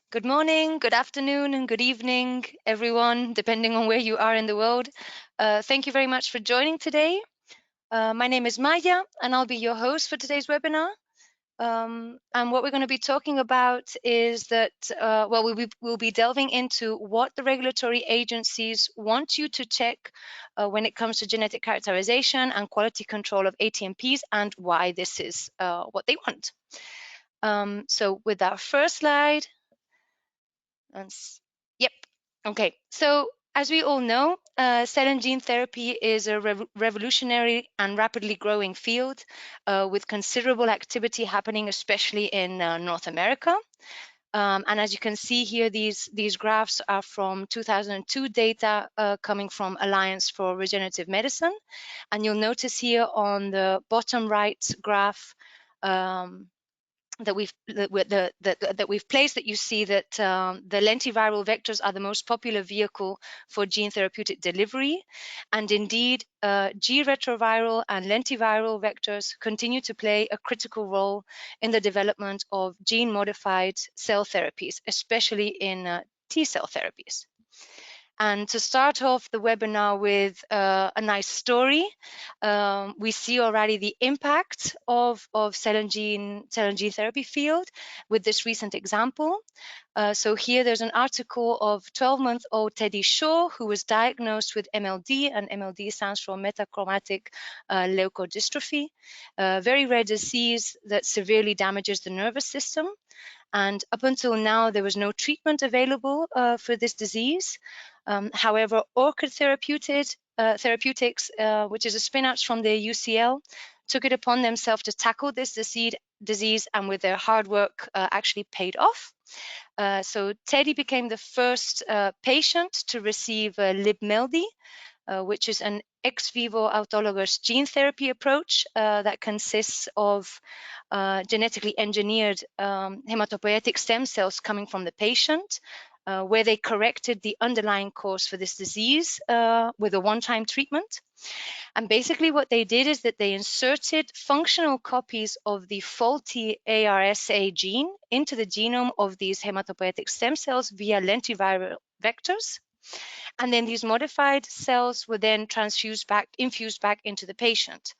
Good morning, good afternoon, and good evening, everyone, depending on where you are in the world. Thank you very much for joining today. My name is Maya, and I'll be your host for today's webinar. And what we're going to be talking about is that, we'll be delving into what the regulatory agencies want you to check when it comes to genetic characterization and quality control of ATMPs and why this is what they want. So with our first slide, yep. Okay. So as we all know, cell and gene therapy is a revolutionary and rapidly growing field with considerable activity happening, especially in North America. And as you can see here, these graphs are from 2002 data coming from Alliance for Regenerative Medicine. And you'll notice here on the bottom right graph, that we've placed, that you see that the lentiviral vectors are the most popular vehicle for gene therapeutic delivery, and indeed G-retroviral and lentiviral vectors continue to play a critical role in the development of gene-modified cell therapies, especially in T-cell therapies. And to start off the webinar with a nice story, we see already the impact of cell and gene therapy field with this recent example. So here there's an article of 12-month-old Teddy Shaw, who was diagnosed with MLD, and MLD stands for metachromatic leukodystrophy, a very rare disease that severely damages the nervous system. And up until now, there was no treatment available for this disease. However, Orchid Therapeutics, which is a spin-out from the UCL, took it upon themselves to tackle this disease, and with their hard work actually paid off. So Teddy became the first patient to receive Libmeldy, which is an ex vivo autologous gene therapy approach that consists of genetically engineered hematopoietic stem cells coming from the patient, where they corrected the underlying cause for this disease with a one-time treatment. And basically what they did is that they inserted functional copies of the faulty ARSA gene into the genome of these hematopoietic stem cells via lentiviral vectors. And then these modified cells were then infused back into the patient.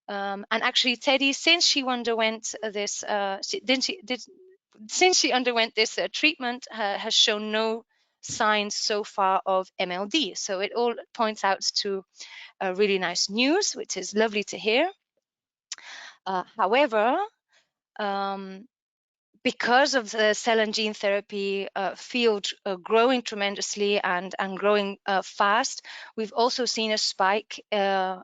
And actually, Teddy, since she underwent this, treatment, has shown no signs so far of MLD. So it all points out to really nice news, which is lovely to hear. However, because of the cell and gene therapy field growing tremendously and growing fast, we've also seen a spike in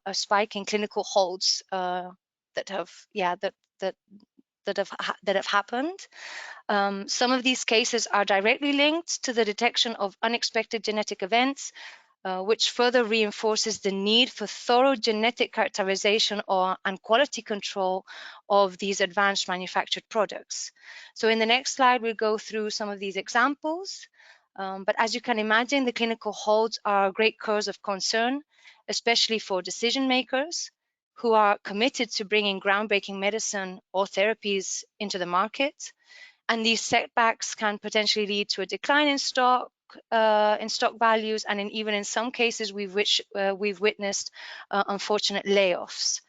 clinical holds that have happened. Some of these cases are directly linked to the detection of unexpected genetic events, which further reinforces the need for thorough genetic characterization and quality control of these advanced manufactured products. So in the next slide, we'll go through some of these examples. But as you can imagine, the clinical holds are a great cause of concern, especially for decision makers who are committed to bringing groundbreaking medicine or therapies into the market. And these setbacks can potentially lead to a decline in stock values, and even in some cases we've witnessed unfortunate layoffs,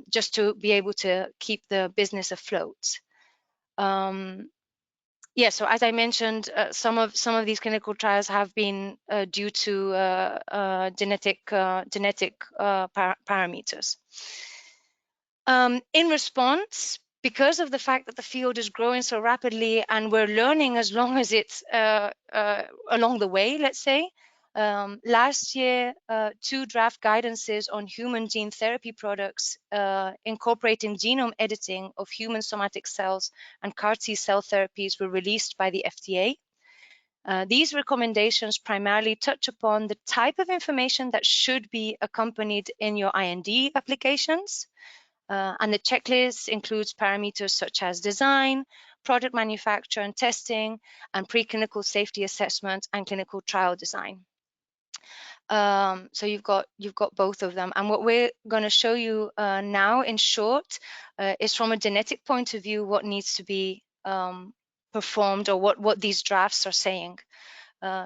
just to be able to keep the business afloat. Yeah, so as I mentioned, some of these clinical trials have been due to genetic parameters. In response, because of the fact that the field is growing so rapidly and we're learning as long as it's along the way, let's say, last year, 2 draft guidances on human gene therapy products incorporating genome editing of human somatic cells and CAR T cell therapies were released by the FDA. These recommendations primarily touch upon the type of information that should be accompanied in your IND applications. And the checklist includes parameters such as design, product manufacture and testing, and preclinical safety assessment and clinical trial design. So you've got both of them. And what we're going to show you now in short is from a genetic point of view what needs to be performed, or what these drafts are saying.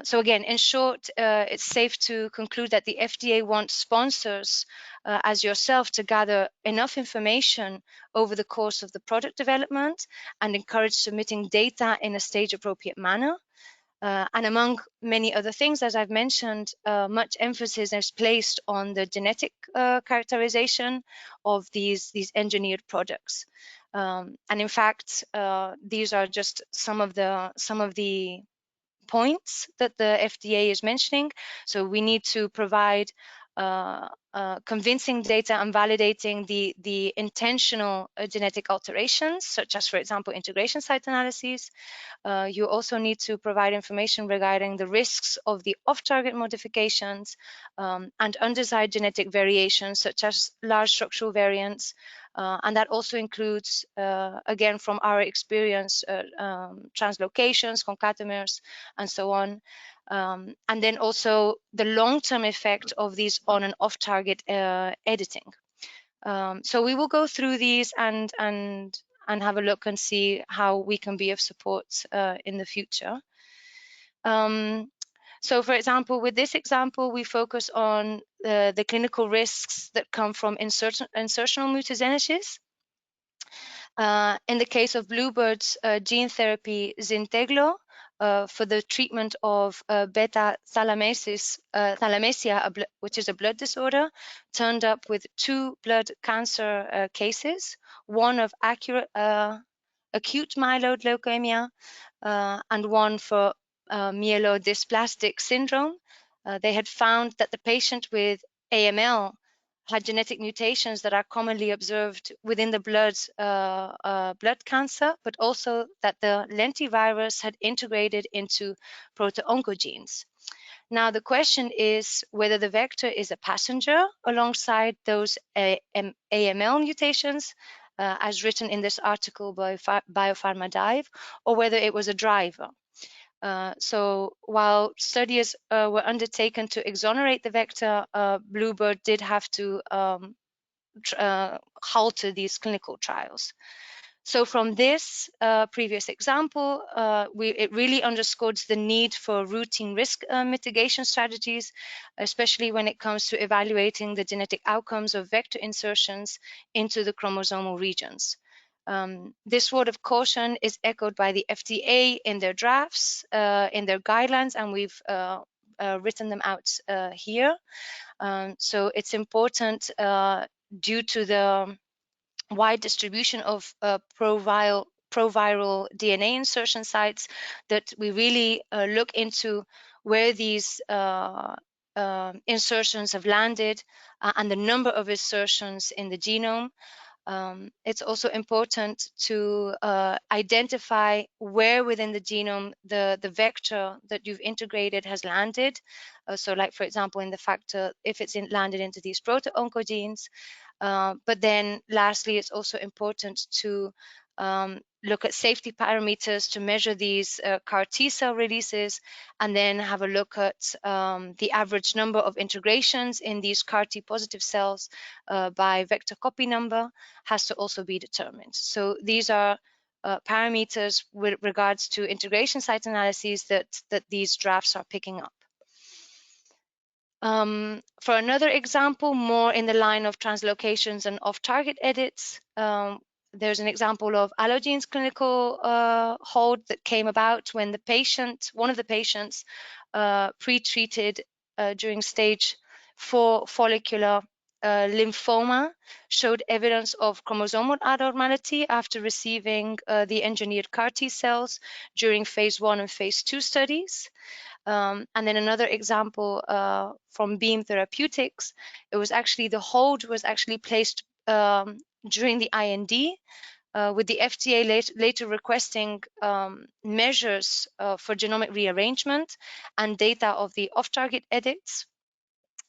So again, in short, it's safe to conclude that the FDA wants sponsors as yourself to gather enough information over the course of the product development and encourage submitting data in a stage-appropriate manner. And among many other things, as I've mentioned, much emphasis is placed on the genetic characterization of these engineered products. And in fact, these are just some of the points that the FDA is mentioning. So we need to provide convincing data and validating the intentional genetic alterations, such as, for example, integration site analyses. You also need to provide information regarding the risks of the off-target modifications and undesired genetic variations, such as large structural variants. And that also includes, again, from our experience, translocations, concatemers, and so on. And then also the long-term effect of these on and off-target editing. So we will go through these and have a look and see how we can be of support in the future. So for example, with this example, we focus on the clinical risks that come from insertional mutagenesis. In the case of bluebird's gene therapy Zynteglo, for the treatment of beta thalassemia, which is a blood disorder, turned up with 2 blood cancer cases, one of acute myeloid leukemia and one for myelodysplastic syndrome. They had found that the patient with AML had genetic mutations that are commonly observed within the blood cancer, but also that the lentivirus had integrated into proto-oncogenes. Now, the question is whether the vector is a passenger alongside those AML mutations, as written in this article by Biopharma Dive, or whether it was a driver. So while studies were undertaken to exonerate the vector, Bluebird did have to halter these clinical trials. So from this previous example, it really underscores the need for routine risk mitigation strategies, especially when it comes to evaluating the genetic outcomes of vector insertions into the chromosomal regions. This word of caution is echoed by the FDA in their drafts, in their guidelines, and we've written them out here. So it's important due to the wide distribution of proviral DNA insertion sites that we really look into where these insertions have landed and the number of insertions in the genome. It's also important to identify where within the genome the vector that you've integrated has landed. So like, for example, in the factor, if it's landed into these proto-oncogenes. But then lastly, it's also important to look at safety parameters to measure these CAR T cell releases, and then have a look at the average number of integrations in these CAR T positive cells by vector copy number has to also be determined. So these are parameters with regards to integration site analyses that these drafts are picking up. For another example, more in the line of translocations and off-target edits, there's an example of Allogene's clinical hold that came about when one of the patients pre-treated during stage 4 follicular lymphoma showed evidence of chromosomal abnormality after receiving the engineered CAR T cells during phase 1 and phase 2 studies. And then another example from Beam Therapeutics, it was actually the hold was actually placed during the IND, with the FDA later requesting measures for genomic rearrangement and data of the off-target edits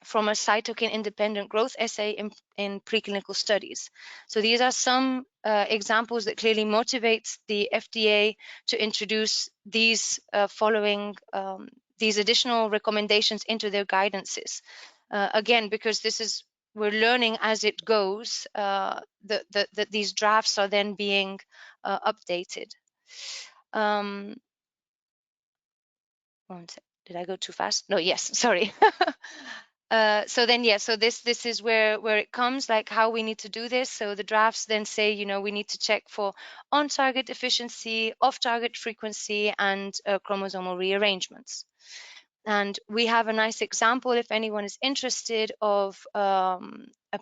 from a cytokine-independent growth assay in preclinical studies. So these are some examples that clearly motivates the FDA to introduce these following these additional recommendations into their guidances. Again, because we're learning as it goes, that these drafts are then being updated. Um, did I go too fast? No, yes, sorry. So then, yeah, so this is where it comes, like how we need to do this. So the drafts then say, we need to check for on-target efficiency, off-target frequency, and chromosomal rearrangements. And we have a nice example, if anyone is interested, of a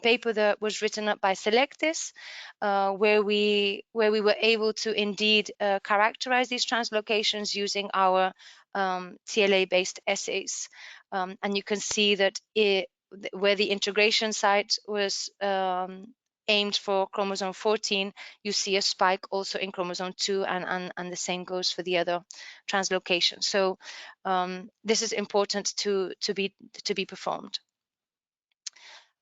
paper that was written up by Cergentis, where we were able to indeed characterize these translocations using our TLA-based assays. And you can see that where the integration site was aimed for chromosome 14, you see a spike also in chromosome 2, and the same goes for the other translocation. So this is important to be performed.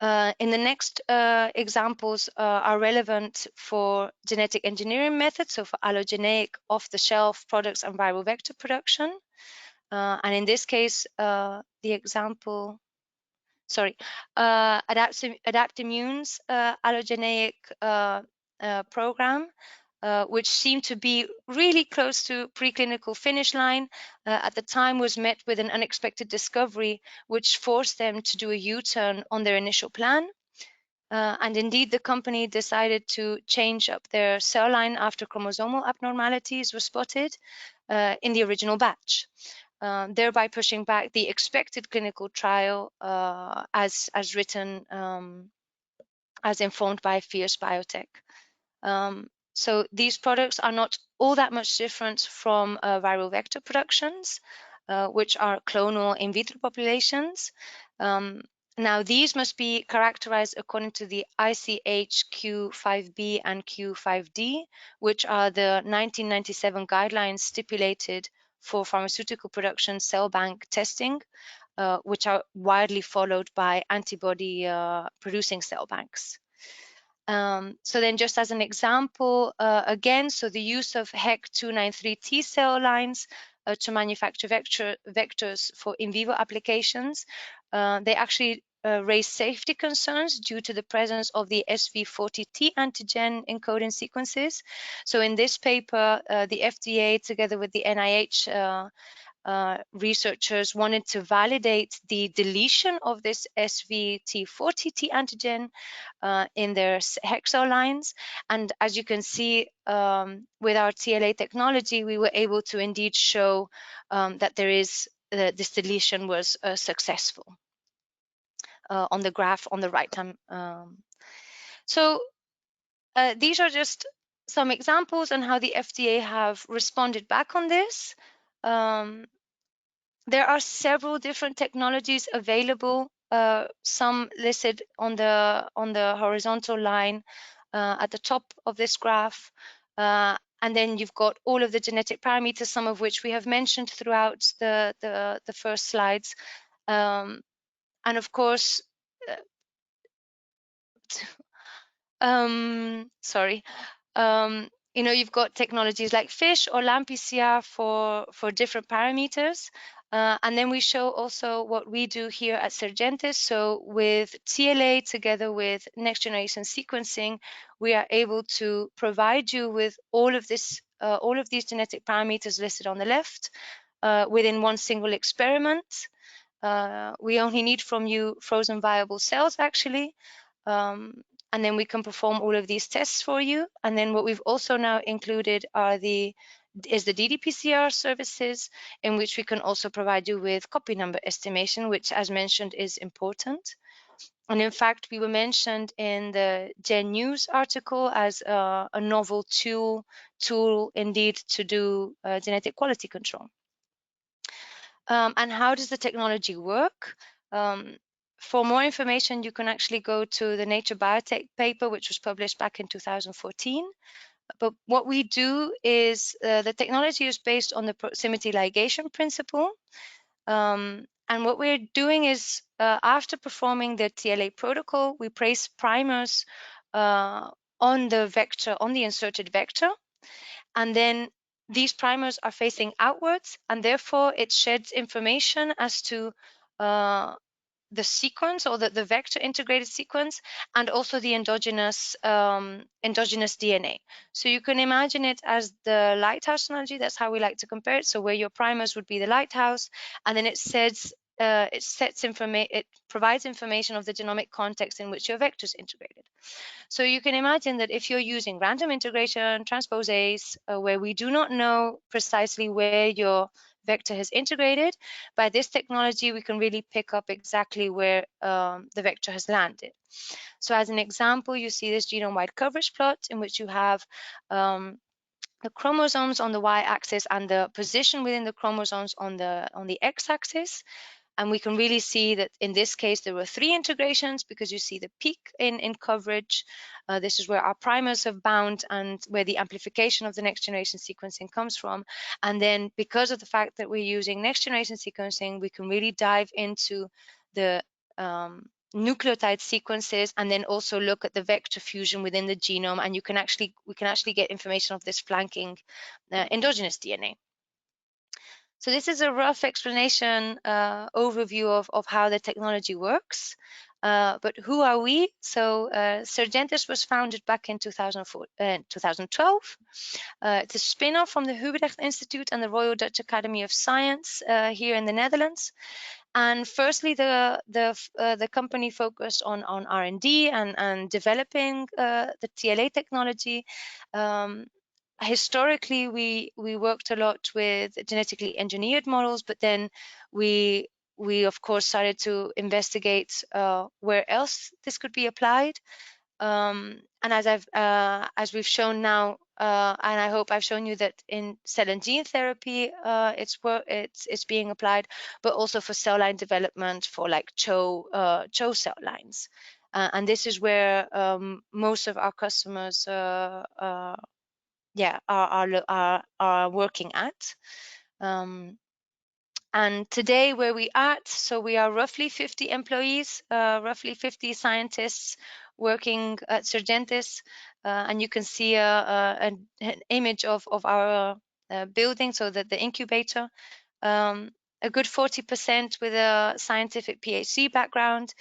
In the next examples are relevant for genetic engineering methods, so for allogeneic off-the-shelf products and viral vector production. And in this case, the example, sorry, Adaptimmune's allogeneic program, which seemed to be really close to preclinical finish line, at the time was met with an unexpected discovery, which forced them to do a U-turn on their initial plan. And indeed, the company decided to change up their cell line after chromosomal abnormalities were spotted in the original batch, thereby pushing back the expected clinical trial as written, as informed by Fierce Biotech. So these products are not all that much different from viral vector productions, which are clonal in vitro populations. Now, these must be characterized according to the ICH Q5B and Q5D, which are the 1997 guidelines stipulated for pharmaceutical production cell bank testing, which are widely followed by antibody producing cell banks. So then just as an example, again, so the use of HEC293 T cell lines to manufacture vectors for in vivo applications, they actually raise safety concerns due to the presence of the SV40T antigen encoding sequences. So in this paper, the FDA, together with the NIH, researchers wanted to validate the deletion of this SVT40T antigen in their hexo lines. And as you can see, with our TLA technology, we were able to indeed show that there is this deletion was successful on the graph on the right hand. So these are just some examples on how the FDA have responded back on this. There are several different technologies available, some listed on the horizontal line at the top of this graph. And then you've got all of the genetic parameters, some of which we have mentioned throughout the first slides. And of course, sorry, you've got technologies like FISH or LAMP-PCR for different parameters. And then we show also what we do here at Cergentis. So with TLA together with next generation sequencing, we are able to provide you with all of these genetic parameters listed on the left within one single experiment. We only need from you frozen viable cells, actually. And then we can perform all of these tests for you. And then what we've also now included is the ddPCR services, in which we can also provide you with copy number estimation, which, as mentioned, is important. And in fact, we were mentioned in the Gen News article as a novel tool indeed to do genetic quality control. And how does the technology work? For more information, you can actually go to the Nature Biotech paper, which was published back in 2014. But what we do is the technology is based on the proximity ligation principle. And what we're doing is after performing the TLA protocol, we place primers on the vector, on the inserted vector. And then these primers are facing outwards, and therefore it sheds information as to sequence, or the vector integrated sequence, and also the endogenous DNA. So you can imagine it as the lighthouse analogy. That's how we like to compare it. So where your primers would be the lighthouse, and then it provides information of the genomic context in which your vector is integrated. So you can imagine that if you're using random integration, transposase, where we do not know precisely where your vector has integrated, by this technology, we can really pick up exactly where the vector has landed. So as an example, you see this genome-wide coverage plot in which you have the chromosomes on the y-axis and the position within the chromosomes on the x-axis. And we can really see that in this case, there were 3 integrations, because you see the peak in coverage. This is where our primers have bound and where the amplification of the next generation sequencing comes from. And then because of the fact that we're using next generation sequencing, we can really dive into the nucleotide sequences, and then also look at the vector fusion within the genome. And we can actually get information of this flanking endogenous DNA. So this is a rough explanation, overview of how the technology works. But who are we? So Cergentis was founded back in 2012. It's a spin-off from the Hubrecht Institute and the Royal Dutch Academy of Science here in the Netherlands. And firstly, the company focused on R&D and developing the TLA technology. Historically, we worked a lot with genetically engineered models, but then we of course started to investigate where else this could be applied. And as we've shown now, and I hope I've shown you that in cell and gene therapy, it's being applied, but also for cell line development for like CHO cell lines. And this is where most of our customers are working at. And today where we at, so we are roughly 50 employees, roughly 50 scientists working at Cergentis, and you can see an image of our building, so that the incubator, a good 40% with a scientific PhD background.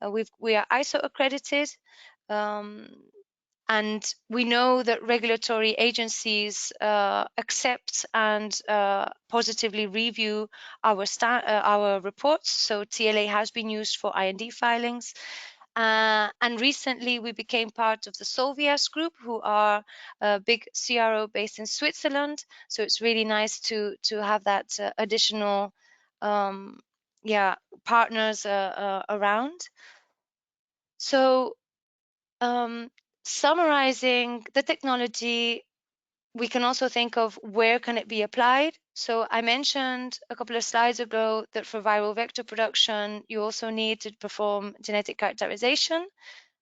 We are ISO accredited. And we know that regulatory agencies accept and positively review our reports. So TLA has been used for IND filings. And recently we became part of the Solvias group, who are a big CRO based in Switzerland. So it's really nice to have that additional partners around. So summarizing the technology, we can also think of where can it be applied. So I mentioned a couple of slides ago that for viral vector production, you also need to perform genetic characterization.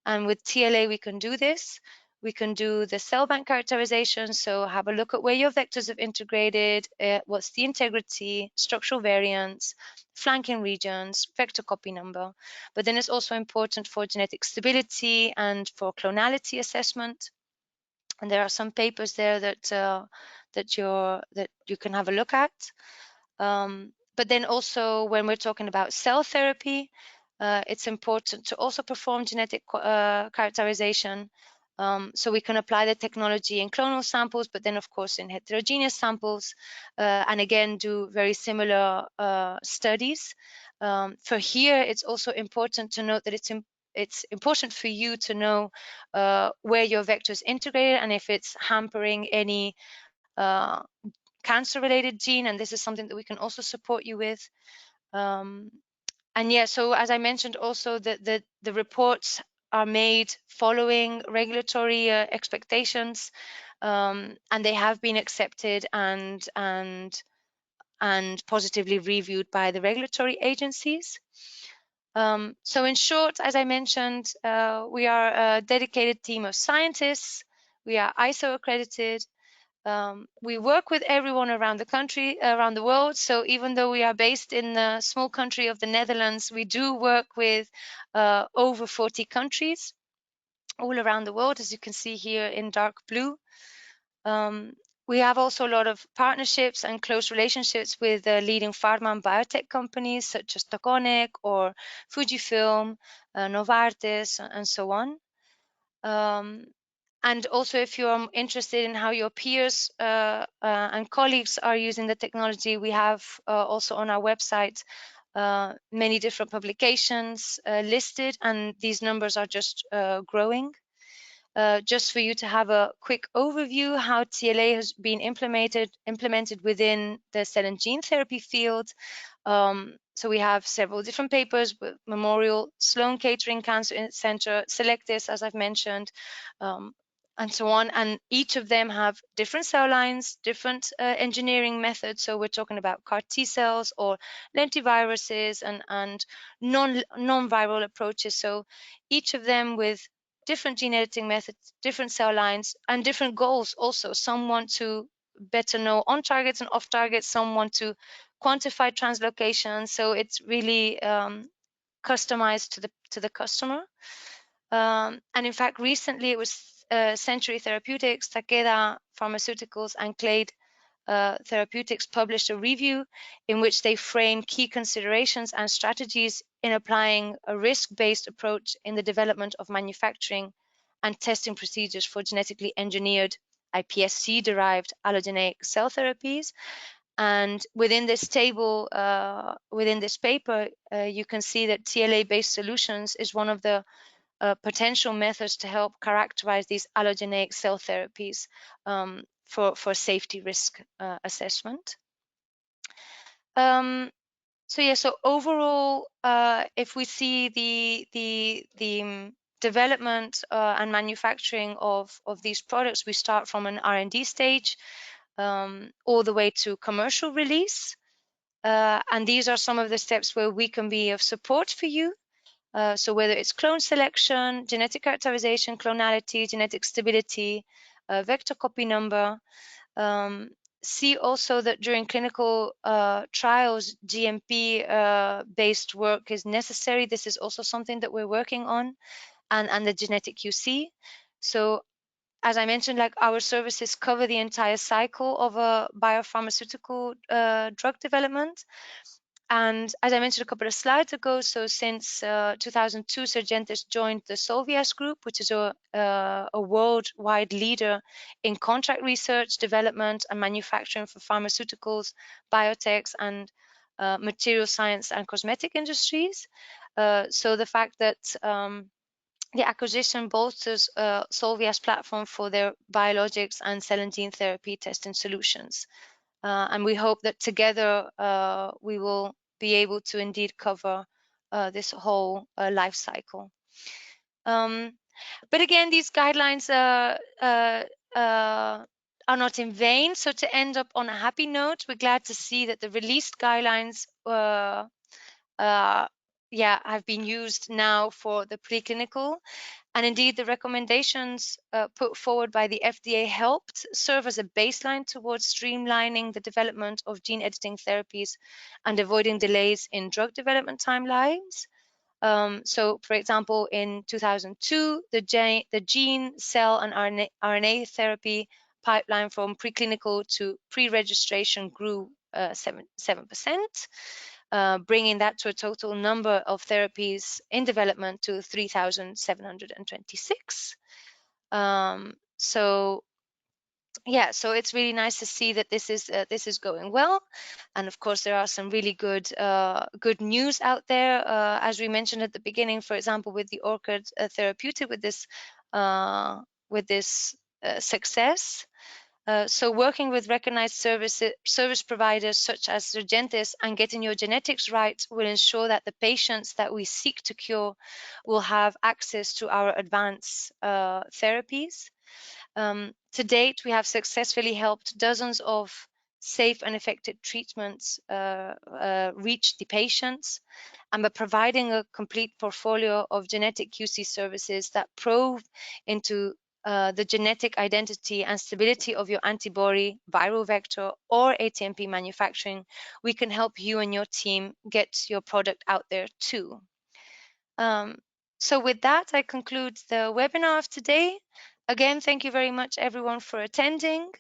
And with TLA, we can do this. We can do the cell bank characterization. So have a look at where your vectors have integrated, what's the integrity, structural variants, flanking regions, vector copy number. But then it's also important for genetic stability and for clonality assessment. And there are some papers there that you can have a look at. But then also when we're talking about cell therapy, it's important to also perform genetic characterization. So we can apply the technology in clonal samples, but then of course in heterogeneous samples, and again do very similar studies. For here, it's also important to note that it's important for you to know where your vector is integrated and if it's hampering any cancer-related gene, and this is something that we can also support you with. And yeah, so as I mentioned also, the reports are made following regulatory expectations, and they have been accepted and positively reviewed by the regulatory agencies. So in short, as I mentioned, we are a dedicated team of scientists. We are ISO accredited. We work with everyone around the country, around the world. So even though we are based in the small country of the Netherlands, we do work with over 40 countries all around the world, as you can see here in dark blue. We have also a lot of partnerships and close relationships with leading pharma and biotech companies such as Taconic or Fujifilm, Novartis, and so on. And also, if you're interested in how your peers and colleagues are using the technology, we have also on our website many different publications listed, and these numbers are just growing. Just for you to have a quick overview how TLA has been implemented within the cell and gene therapy field. So we have several different papers with Memorial Sloan Kettering Cancer Center, Selectis, as I've mentioned, and so on. And each of them have different cell lines, different engineering methods. So we're talking about CAR T cells or lentiviruses and non-viral approaches. So each of them with different gene editing methods, different cell lines, and different goals also. Some want to better know on targets and off targets. Some want to quantify translocation. So it's really customized to the customer. And in fact, recently it was Century Therapeutics, Takeda Pharmaceuticals, and Clade Therapeutics published a review in which they frame key considerations and strategies in applying a risk-based approach in the development of manufacturing and testing procedures for genetically engineered iPSC-derived allogeneic cell therapies. And within this table, within this paper, you can see that TLA-based solutions is one of the potential methods to help characterize these allogeneic cell therapies for safety risk assessment. So overall, if we see the development and manufacturing of these products, we start from an R&D stage all the way to commercial release. And these are some of the steps where we can be of support for you. So whether it's clone selection, genetic characterization, clonality, genetic stability, vector copy number. See also that during clinical trials, GMP based work is necessary. This is also something that we're working on, and the genetic QC. So as I mentioned, like our services cover the entire cycle of a biopharmaceutical drug development. And as I mentioned a couple of slides ago, so since 2002, Cergentis joined the Solvias Group, which is a worldwide leader in contract research, development, and manufacturing for pharmaceuticals, biotechs, and material science and cosmetic industries. So the fact that the acquisition bolsters Solvia's platform for their biologics and cell and gene therapy testing solutions. And we hope that together we will be able to indeed cover this whole life cycle. But again, these guidelines are not in vain. So to end up on a happy note, we're glad to see that the released guidelines have been used now for the preclinical. And indeed, the recommendations put forward by the FDA helped serve as a baseline towards streamlining the development of gene editing therapies and avoiding delays in drug development timelines. So, for example, in 2002, the gene, cell, and RNA therapy pipeline from preclinical to pre-registration grew 7%. Bringing that to a total number of therapies in development to 3,726. So it's really nice to see that this is going well, and of course there are some really good news out there, as we mentioned at the beginning. For example, with the Orchid therapeutic, with this success. So working with recognized service providers such as Cergentis and getting your genetics right will ensure that the patients that we seek to cure will have access to our advanced therapies. To date, we have successfully helped dozens of safe and effective treatments reach the patients, and by providing a complete portfolio of genetic QC services that probe into the genetic identity and stability of your antibody, viral vector, or ATMP manufacturing, we can help you and your team get your product out there too. So with that, I conclude the webinar of today. Again, thank you very much everyone for attending.